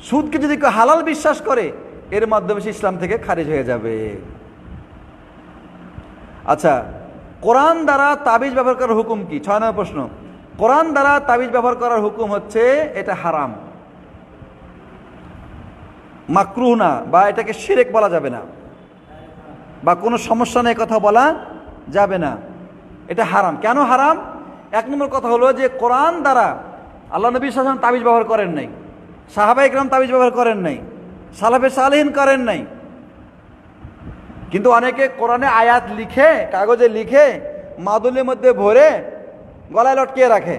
সুদকে যদি কেউ হালাল বিশ্বাস করে, এর মাধ্যমে সে ইসলাম থেকে খারিজ হয়ে যাবে। আচ্ছা, কোরআন দ্বারা তাবিজ ব্যবহার করার হুকুম কি? 6 নম্বর প্রশ্ন। কোরআন দ্বারা তাবিজ ব্যবহার করার হুকুম হচ্ছে এটা হারাম, মাকরুহ না, বা এটাকে শিরক বলা যাবে না, বা কোনো সমস্যা নেই কথা বলা যাবে না, এটা হারাম। কেন হারাম? 1 নম্বর কথা হলো যে কোরআন দ্বারা আল্লাহ নবী সাল্লাল্লাহু আলাইহি ওয়াসাল্লাম তাবিজ ব্যবহার করেন নাই, সাহাবায়ে কেরাম তাবিজ ব্যবহার করেন নাই, সালাফে সালেহিন করেন নাই। কিন্তু অনেকে কোরআনে আয়াত লিখে, কাগজে লিখে, মাদুলির মধ্যে ভরে গলায় লটকিয়ে রাখে,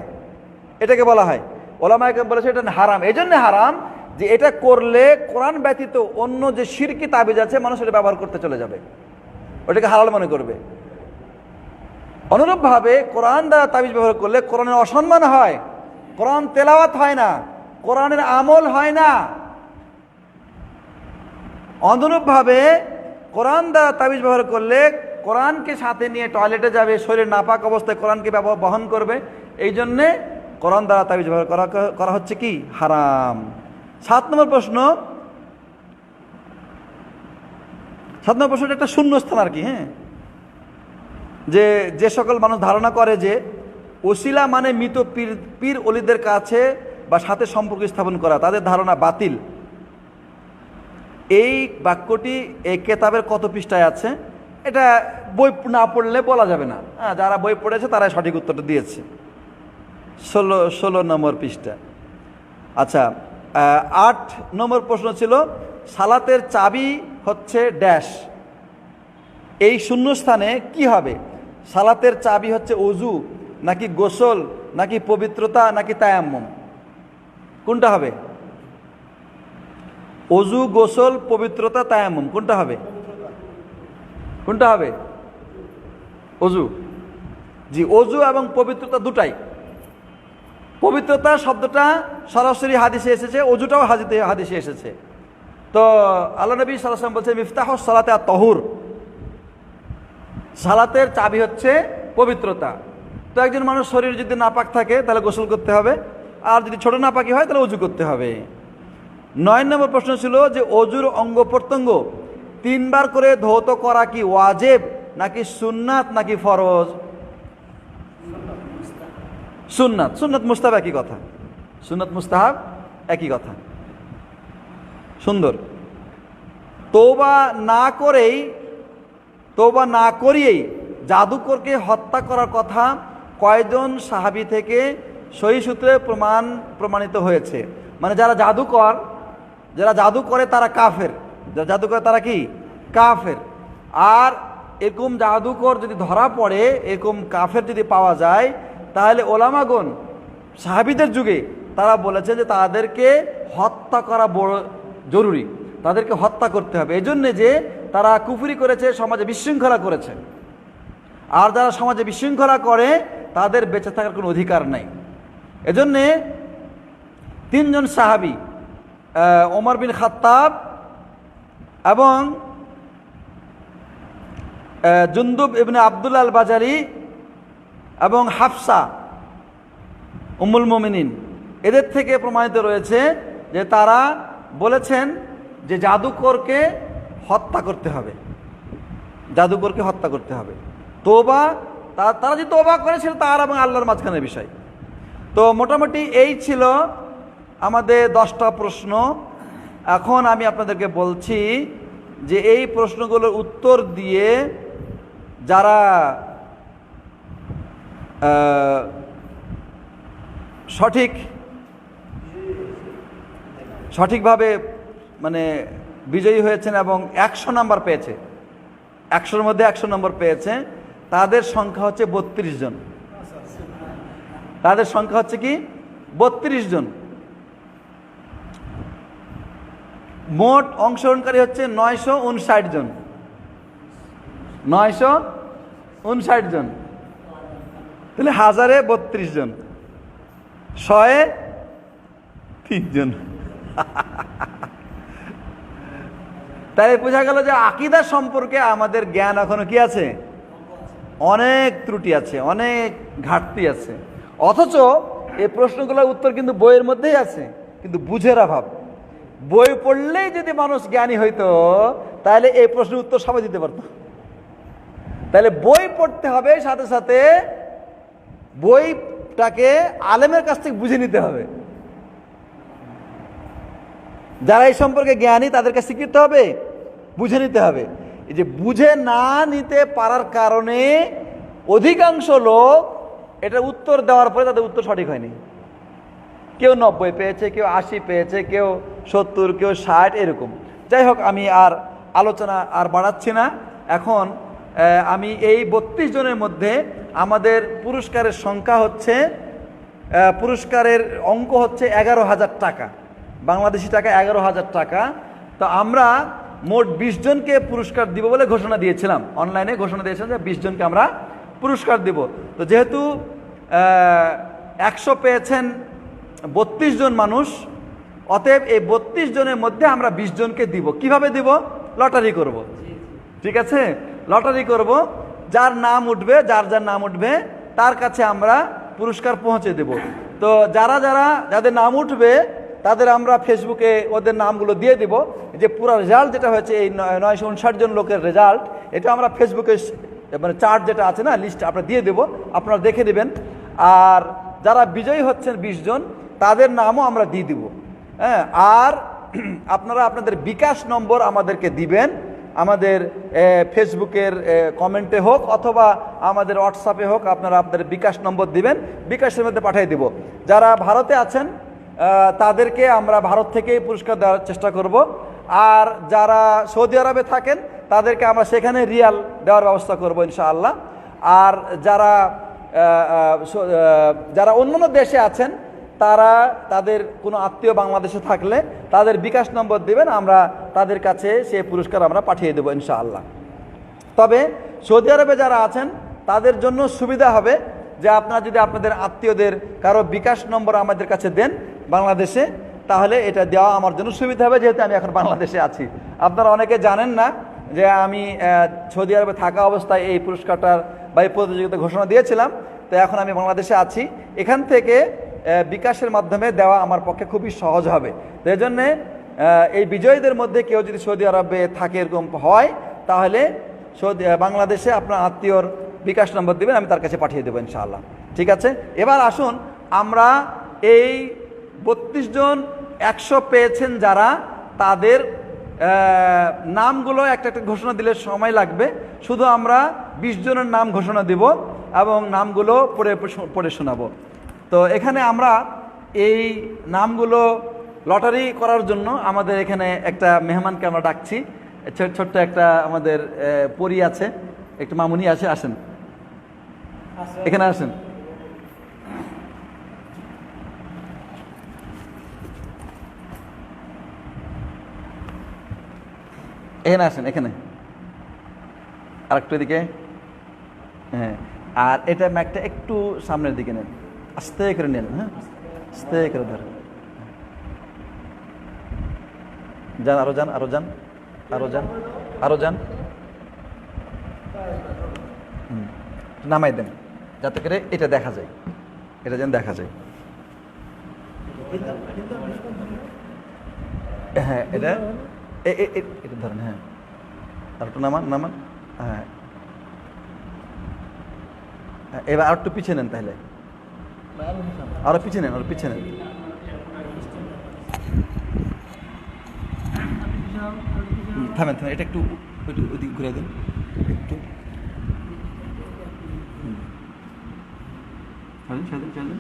এটাকে বলা হয়, ওলামায়ে কেরাম বলেছে এটা হারাম। এই জন্য হারাম যে এটা করলে কোরআন ব্যতীত অন্য যে শিরকি তাবিজ আছে মানুষ এটা ব্যবহার করতে চলে যাবে, ওটাকে হালাল মনে করবে। অনুরূপভাবে কোরআন দ্বারা তাবিজ ব্যবহার করলে কোরআনের অসম্মান হয়, কোরআন তেলাওয়াত হয় না, কোরআনের আমল হয় না। অনুরূপভাবে কোরআন দ্বারা তাবিজ ব্যবহার করলে কোরআনকে সাথে নিয়ে টয়লেটে যাবে, শরীর নাপাক অবস্থায় কোরআনকে বহন করবে, এই জন্যে কোরআন দ্বারা তাবিজ ব্যবহার করা হচ্ছে কি? হারাম। 7 নম্বর প্রশ্ন, 7 নম্বর প্রশ্নটা একটা শূন্যস্থান আর কি, হ্যাঁ, যে সকল মানুষ ধারণা করে যে ওসিলা মানে মৃত পীর অলিদের কাছে বা সাথে সম্পর্ক স্থাপন করা, তাদের ধারণা বাতিল। এই বাক্যটি এই কেতাবের কত পৃষ্ঠায় আছে এটা বই না পড়লে বলা যাবে না, যারা বই পড়েছে তারাই সঠিক উত্তরটা দিয়েছে। 16 নম্বর পৃষ্ঠা। আচ্ছা, 8 নম্বর প্রশ্ন ছিল সালাতের চাবি হচ্ছে ড্যাশ, এই শূন্যস্থানে কি হবে? সালাতের চাবি হচ্ছে ওযু নাকি গোসল নাকি পবিত্রতা নাকি তায়াম্মুম, কোনটা হবে? ওযু, গোসল, পবিত্রতা, তায়াম্মুম, কোনটা হবে? কোনটা হবে? ওযু। জি, ওযু এবং পবিত্রতা দুটাই। পবিত্রতা শব্দটা সরাসরি হাদিসে এসেছে, ওযুটাও হাদিসে এসেছে। তো আল্লাহ নবী সাল্লাল্লাহু আলাইহি ওয়াসাল্লাম বলছে মিফতাহুস সালাতে আত-তাহুর, সালাতের চাবি হচ্ছে পবিত্রতা। তো একজন মানুষ শরীর যদি নাপাক থাকে তাহলে গোসল করতে হবে, আর যদি ছোট নাপাকি হয় তাহলে ওযু করতে হবে। 9 নম্বর প্রশ্ন ছিল যে ওযুর অঙ্গ প্রত্যঙ্গ 3 বার করে ধৌত করা কি ওয়াজিব নাকি সুন্নাত নাকি ফরজ? সুন্নাত, সুন্নাত মুস্তাহাব একই কথা, সুন্নাত মুস্তাহাব একই কথা। সুন্দর। তওবা না করিয়েই জাদুকরকে হত্যা করার কথা কয়জন সাহাবী থেকে সহিহ সূত্রে প্রমাণিত হয়েছে? মানে যারা জাদু করে তারা কাফের, যারা জাদু করে তারা কি কাফের। আর এরকম জাদুকর যদি ধরা পড়ে, এরকম কাফের যদি পাওয়া যায়, তাহলে ওলামাগণ সাহাবীদের যুগে তারা বলেছে যে তাদেরকে হত্যা করা বড় জরুরি, তাদেরকে হত্যা করতে হবে। এই জন্যে যে তারা কুফরি করেছে, সমাজে বিশৃঙ্খলা করেছে। আর যারা সমাজে বিশৃঙ্খলা করে তাদের বেঁচে থাকার কোনো অধিকার নাই। এজন্যে 3 জন সাহাবী, ওমর বিন খাত্তাব এবং জুনদুব ইবনে আব্দুল্লাহ আল বাজারি এবং হাফসা উম্মুল মুমিনিন, এদের থেকে প্রমাণিত রয়েছে যে তারা বলেছেন যে জাদুকরকে হত্যা করতে হবে, জাদুকরকে হত্যা করতে হবে। তওবা, তারা যে তওবা করেছিল তার এবং আল্লাহর মাঝখানের বিষয়। তো মোটামুটি এই ছিল আমাদের 10টা প্রশ্ন। এখন আমি আপনাদেরকে বলছি যে এই প্রশ্নগুলোর উত্তর দিয়ে যারা সঠিকভাবে মানে বিজয়ী হয়েছেন এবং 100 নাম্বার পেয়েছে, 100-র মধ্যে 100 নম্বর পেয়েছে, তাদের সংখ্যা হচ্ছে 32 জন। তাদের সংখ্যা হচ্ছে কি 32 জন। মোট অংশগ্রহণকারী হচ্ছে 959 জন, 959 জন। তাহলে 1000-এ 32 জন, 100-এ 3 জন। তাই বোঝা গেল যে আকীদা সম্পর্কে আমাদের জ্ঞান এখনো কি আছে, অনেক ত্রুটি আছে, অনেক ঘাটতি আছে। অথচ এই প্রশ্নগুলোর উত্তর কিন্তু বইয়ের মধ্যেই আছে, কিন্তু বুঝের অভাব। বই পড়লেই যদি মানুষ জ্ঞানী হইতো তাহলে এই প্রশ্নের উত্তর সবাই দিতে পারত। তাহলে বই পড়তে হবে, সাথে সাথে বইটাকে আলেমের কাছ থেকে বুঝে নিতে হবে। যারা এই সম্পর্কে জ্ঞানী তাদের কাছে কি করতে হবে, বুঝে নিতে হবে। এই যে বুঝে না নিতে পারার কারণে অধিকাংশ লোক এটা উত্তর দেওয়ার পরে তাদের উত্তর সঠিক হয়নি। কেউ 90 পেয়েছে, কেউ 80 পেয়েছে, কেউ 70, কেউ 60, এরকম। যাই হোক, আমি আর আলোচনা আর বাড়াচ্ছি না। এখন আমি এই 32 জনের মধ্যে আমাদের পুরস্কারের সংখ্যা হচ্ছে, পুরস্কারের অঙ্ক হচ্ছে 11,000 টাকা, বাংলাদেশি টাকা 11,000 টাকা। তো আমরা মোট 20 জনকে পুরস্কার দিব বলে ঘোষণা দিয়েছিলাম, অনলাইনে ঘোষণা দিয়েছিলাম যে 20 জনকে আমরা পুরস্কার দিব। তো যেহেতু 100 পেয়েছেন 32 জন মানুষ, অতএব এই 32 জনের মধ্যে আমরা 20 জনকে দিব। কিভাবে দিব? লটারি করব। ঠিক আছে, লটারি করব। যার নাম উঠবে, যার নাম উঠবে তার কাছে আমরা পুরস্কার পৌঁছে দেব। তো যাদের নাম উঠবে তাদের আমরা ফেসবুকে ওদের নামগুলো দিয়ে দিব। যে পুরো রেজাল্ট যেটা হয়েছে, এই 959 জন লোকের রেজাল্ট, এটা আমরা ফেসবুকে মানে চার্ট যেটা আছে না, লিস্ট আমরা দিয়ে দেব, আপনারা দেখে নেবেন। আর যারা বিজয়ী হচ্ছেন 20 জন, তাদের নামও আমরা দিয়ে দিব। হ্যাঁ, আর আপনারা আপনাদের বিকাশ নম্বর আমাদেরকে দিবেন, আমাদের ফেসবুকের কমেন্টে হোক অথবা আমাদের হোয়াটসঅ্যাপে হোক, আপনারা আপনাদের বিকাশ নম্বর দিবেন, বিকাশের মধ্যে পাঠিয়ে দিব। যারা ভারতে আছেন তাদেরকে আমরা ভারত থেকেই পুরস্কার দেওয়ার চেষ্টা করব। আর যারা সৌদি আরবে থাকেন তাদেরকে আমরা সেখানে রিয়াল দেওয়ার ব্যবস্থা করব ইনশাআল্লাহ। আর যারা অন্যান্য দেশে আছেন, তাদের কোনো আত্মীয় বাংলাদেশে থাকলে তাদের বিকাশ নম্বর দিবেন, আমরা তাদের কাছে সেই পুরস্কার আমরা পাঠিয়ে দেবো ইনশাআল্লাহ। তবে সৌদি আরবে যারা আছেন তাদের জন্য সুবিধা হবে যে আপনারা যদি আপনাদের আত্মীয়দের কারো বিকাশ নম্বর আমাদের কাছে দেন বাংলাদেশে, তাহলে এটা দেওয়া আমার জন্য সুবিধা হবে, যেহেতু আমি এখন বাংলাদেশে আছি। আপনারা অনেকে জানেন না যে আমি সৌদি আরবে থাকা অবস্থায় এই পুরস্কারটার বা এই প্রতিযোগিতা ঘোষণা দিয়েছিলাম। তো এখন আমি বাংলাদেশে আছি, এখান থেকে বিকাশের মাধ্যমে দেওয়া আমার পক্ষে খুবই সহজ হবে। তো এই জন্যে এই বিজয়ীদের মধ্যে কেউ যদি সৌদি আরবে থাকে, এরকম হয়, তাহলে বাংলাদেশে আপনার আত্মীয়র বিকাশ নম্বর দিবেন, আমি তার কাছে পাঠিয়ে দেবো ইনশাআল্লাহ। ঠিক আছে, এবার আসুন আমরা এই 32 জন 100 পেয়েছেন যারা, তাদের নামগুলো একটা একটা ঘোষণা দিলে সময় লাগবে। শুধু আমরা 20 জনের নাম ঘোষণা দিব এবং নামগুলো পড়ে শোনাবো। তো এখানে আমরা এই নামগুলো লটারি করার জন্য আমাদের এখানে একটা মেহমানকে আমরা ডাকছি। ছোট্ট একটা আমাদের পরী আছে, একটু মামুনি আসে, আসেন এখানে আসেন। এখানে আসেন, এখানে আর একটু এদিকে। হ্যাঁ, আর এটা ম্যাকটা একটু সামনের দিকে নেন, আস্তে করে নেন। হ্যাঁ, আস্তে করে ধরেন। যান, আরো যান, আরো যান, আরো যান, আরো যান। নামাই দেন যাতে করে এটা দেখা যায়, এটা যেন দেখা যায়। হ্যাঁ, এটা এটা ধরেন। হ্যাঁ, আর একটু নামান, নামান। হ্যাঁ, এবার আর একটু পিছিয়ে নেন, তাহলে আরো পিছিয়ে নেন, আরো পিছিয়ে নেন। থামেন, থামেন, এটা একটু ওইদিকে ঘুরে দিন একটু। চলেন, চলেন।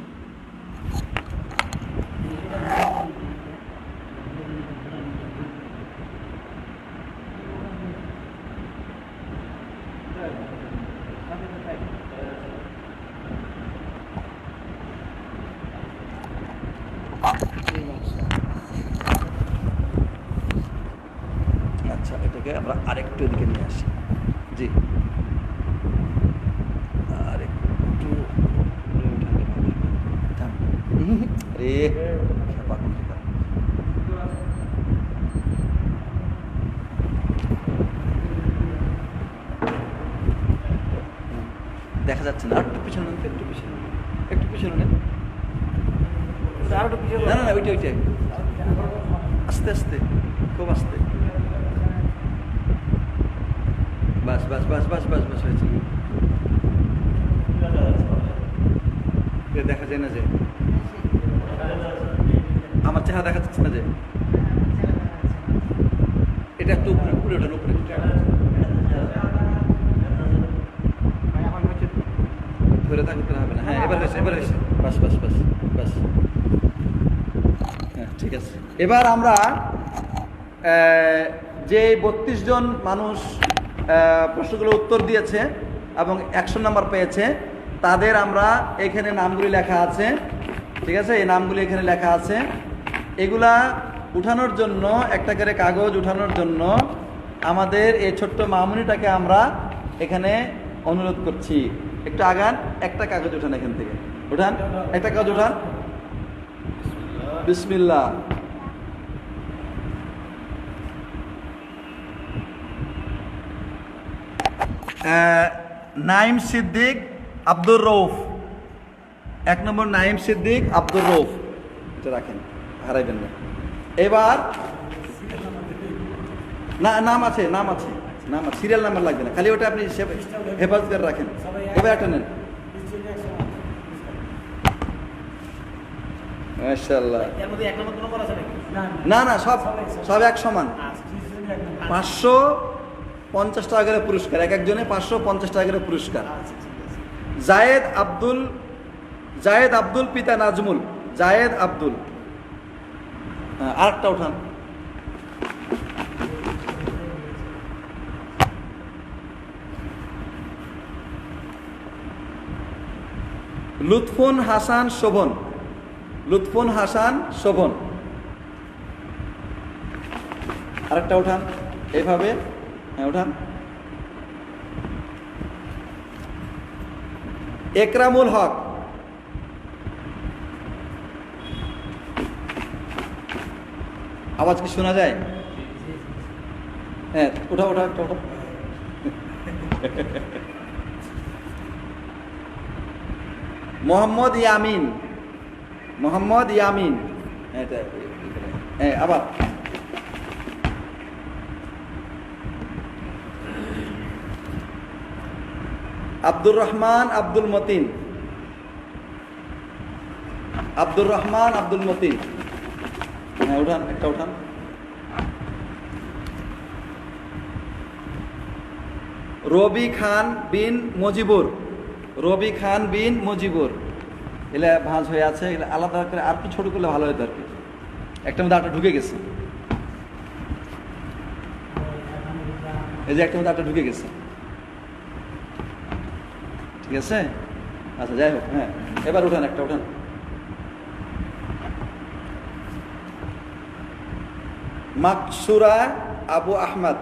আচ্ছা, এটাকে আমরা আরেকটু এদিকে নিয়ে আসি। জি, আরেকটু দেখা যাচ্ছে না, একটু পিছনে নেন, একটু পিছনে, একটু পিছনে নেন। না না না, ওইটাই, ওইটাই, আস্তে আস্তে, খুব আস্তে। বাস বাস বাস বাস বাস বাস, হয়েছে। দেখা যায় না যে আমার চেহারা দেখা যাচ্ছে না যে, এটা একটু উপরে উপরে ওঠেন, উপরে ধরে থাকতে হবে না। হ্যাঁ, এবার হয়েছে, এবার হয়েছে। বাস বাস বাস বাস। হ্যাঁ, ঠিক আছে। এবার আমরা যে 32 জন মানুষ প্রশ্নগুলো উত্তর দিয়েছে এবং 100 নাম্বার পেয়েছে, তাদের আমরা এখানে নামগুলি লেখা আছে। ঠিক আছে, এই নামগুলি এখানে লেখা আছে। এগুলা উঠানোর জন্য, একটা করে কাগজ উঠানোর জন্য আমাদের এই ছোট্ট মামুনিটাকে আমরা এখানে অনুরোধ করছি, একটু আগান, একটা কাগজ উঠান, এখান থেকে উঠান, একটা কাগজ উঠান। বিসমিল্লাহ। নাইম সিদ্দিক আব্দুর রৌফ, 1 নম্বর নাইম সিদ্দিক আব্দুর রৌফ, এটা রাখেন, হারাইবেন না। এবার না, নাম আছে, নাম আছে, নাম আছে, সিরিয়াল নাম্বার লাগবে না, খালি ওটা আপনি হেফাজত করে রাখেন। এবার একটা নেন। মাশাআল্লাহ। না না, সব সব এক সমান। 550 টাকা করে পুরস্কার, এক একজনে 550 টাকা করে পুরস্কার। জায়েদ আব্দুল পিতা নাজমুল, জায়েদ আব্দুল। আরেকটা উঠান। লুৎফুন হাসান শোভন, লুৎফুন হাসান শোভন। আরেকটা উঠান এইভাবে। হ্যাঁ, উঠান। একরামুল হক, আওয়াজ কি শোনা যায়? হ্যাঁ, ওঠা ওঠা ওঠা ওঠা। মোহাম্মদ ইয়ামিন, মোহাম্মদ ইয়ামিন। হ্যাঁ, আবার আব্দুর রহমান আব্দুল মতিন, আব্দুর রহমান আব্দুল মতিন। হ্যাঁ উঠান, একটা উঠান। রবি খান বিন মজিবুর, রবি খান বিন মজিবুর। এগুলা ভাঁজ হয়ে আছে, এগুলা আলাদা করে আর একটু ছোট করলে ভালো হতো আর কি। একটা মধ্যে আটটা ঢুকে গেছে, এই যে একটা মধ্যে আটটা ঢুকে গেছে, ঠিক আছে। আচ্ছা যাই হোক, হ্যাঁ এবার উঠান, একটা উঠান। মাকসুরা আবু আহমদ,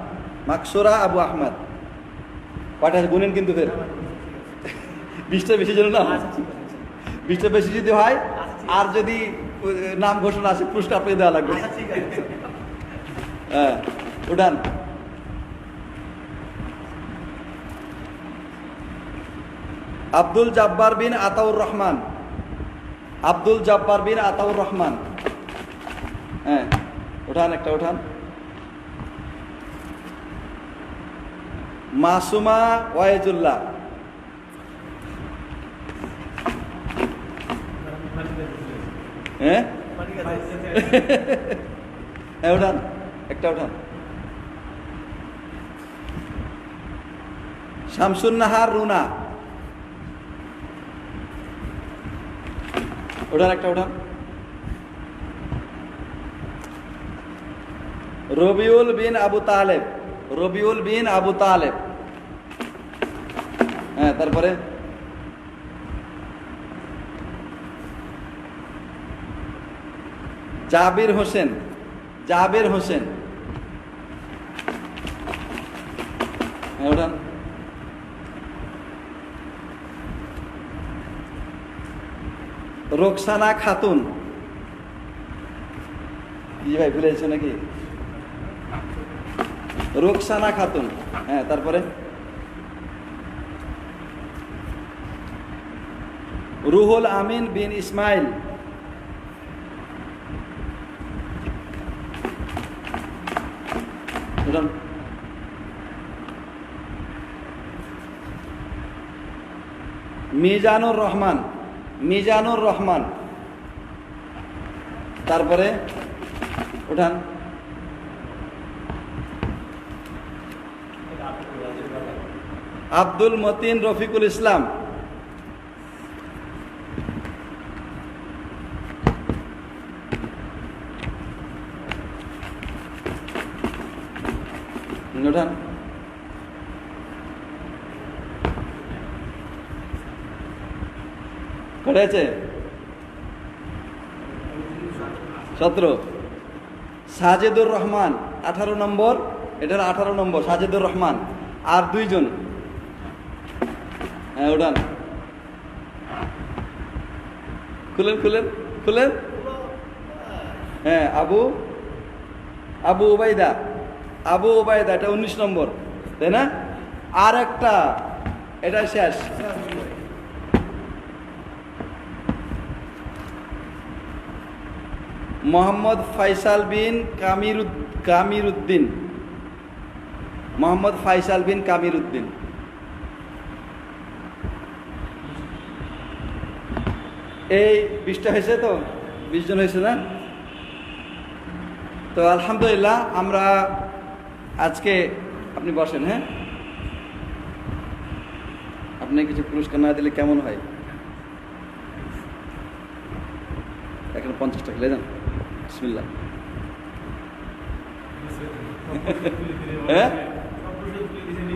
মাকসুরা আবু আহমদ। কয়টা গুনেন কিন্তু ফের 20টা বেশি যেন না, 20টা বেশি যদি হয়, আর যদি নাম ঘোষণা আছে পুরস্কার আপনাকে দেওয়া লাগবে। হ্যাঁ উঠান। আব্দুল জব্বার বিন আতাউর রহমান, আব্দুল জব্বার বিন আতাউর রহমান। হ্যাঁ উঠান, একটা উঠান। মাসুমা ওয়াইজুল্লাহ, হ্যাঁ হ্যাঁ উঠান, একটা উঠান। শামসুন নাহার রুনা, উঠান, একটা উঠান। রবিউল বিন আবু তালেব, রবিউল বিন আবু তালেব। হ্যাঁ তারপরে জাবির হোসেন, জাবির হোসেন। হ্যাঁ ওঠান। রোকসানা খাতুন, জি ভাই ভুলে গেছো নাকি? রোকসানা খাতুন। হ্যাঁ তারপরে রুহুল আমিন বিন ইসমাইল, মিজানুর রহমান, মিজানুর রহমান। তারপরে উঠান। আব্দুল মতিন রফিকুল ইসলাম, উঠান। করেছে 17। সাজেদুর রহমান 18 নম্বর, এটার 18 নম্বর সাজেদুর রহমান। আর দুইজন। হ্যাঁ উঠান, খুলেন খুলেন খুলেন। হ্যাঁ আবু আবু ওবায়দা, আবু ওবায়দা, এটা 19 নম্বর, তাই না? আর একটা, এটা শেষ। মোহাম্মদ ফাইসাল বিন কামিরুদ্দিন, মোহাম্মদ ফাইসাল বিন কামিরুদ্দিন। এই 20টা হয়েছে তো, 20 জন হয়েছে না? তো আলহামদুলিল্লাহ আমরা আজকে, আপনি বসেন। হ্যাঁ আপনি কিছু পুরস্কার না দিলে কেমন হয়? এখন 50 টাকা যান, বিসমিল্লাহ। হ্যাঁ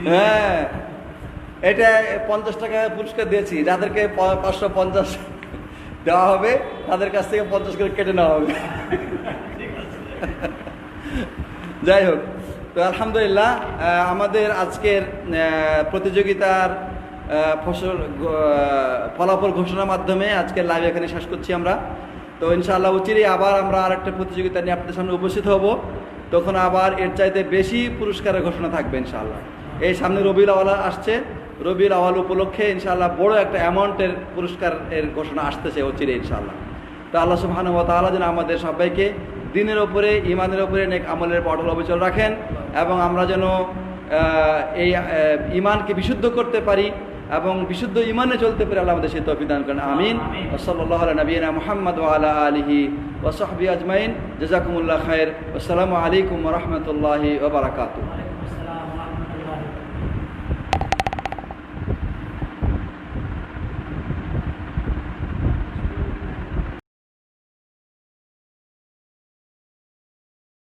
হ্যাঁ এটা 50 টাকা পুরস্কার দিয়েছি, যাদেরকে 550 দেওয়া হবে তাদের কাছ থেকে 50 করে কেটে নেওয়া হবে। যাই হোক, তো আলহামদুলিল্লাহ আমাদের আজকের প্রতিযোগিতার ফলাফল ঘোষণার মাধ্যমে আজকের লাইভ এখানে শেষ করছি আমরা। তো ইনশাআল্লাহ অচিরেই আবার আমরা আরেকটা প্রতিযোগিতা নিয়ে আপনাদের সামনে উপস্থিত হব, তখন আবার এর চাইতে বেশি পুরস্কারের ঘোষণা থাকবে ইনশাআল্লাহ। এই সামনে রবিউল আউয়াল আসছে, রবিউল আউয়াল উপলক্ষে ইনশাআল্লাহ বড় একটা অ্যামাউন্টের পুরস্কারের ঘোষণা আসতেছে অচিরেই ইনশাআল্লাহ। তো আল্লাহ সুবহানাহু ওয়া তাআলা যেন আমাদের সবাইকে দিনের ওপরে, ইমানের ওপরে, নেক আমলের অটল অবিচল রাখেন, এবং আমরা যেন এই ইমানকে বিশুদ্ধ করতে পারি এবং বিশুদ্ধ ইমানে চলতে পেরে আল্লাহ আমাদের সেই তৌফিক দান করেন। আমিন। ওয়া সাল্লাল্লাহু আলা নবিয়িনা মুহাম্মদ ওয়া আলা আলিহি ওয়া সাহবিহি আজমাইন। জাযাকুমুল্লাহ খাইর। আসসালামু আলাইকুম ওয়া রাহমাতুল্লাহি ওয়া বারাকাতুহু।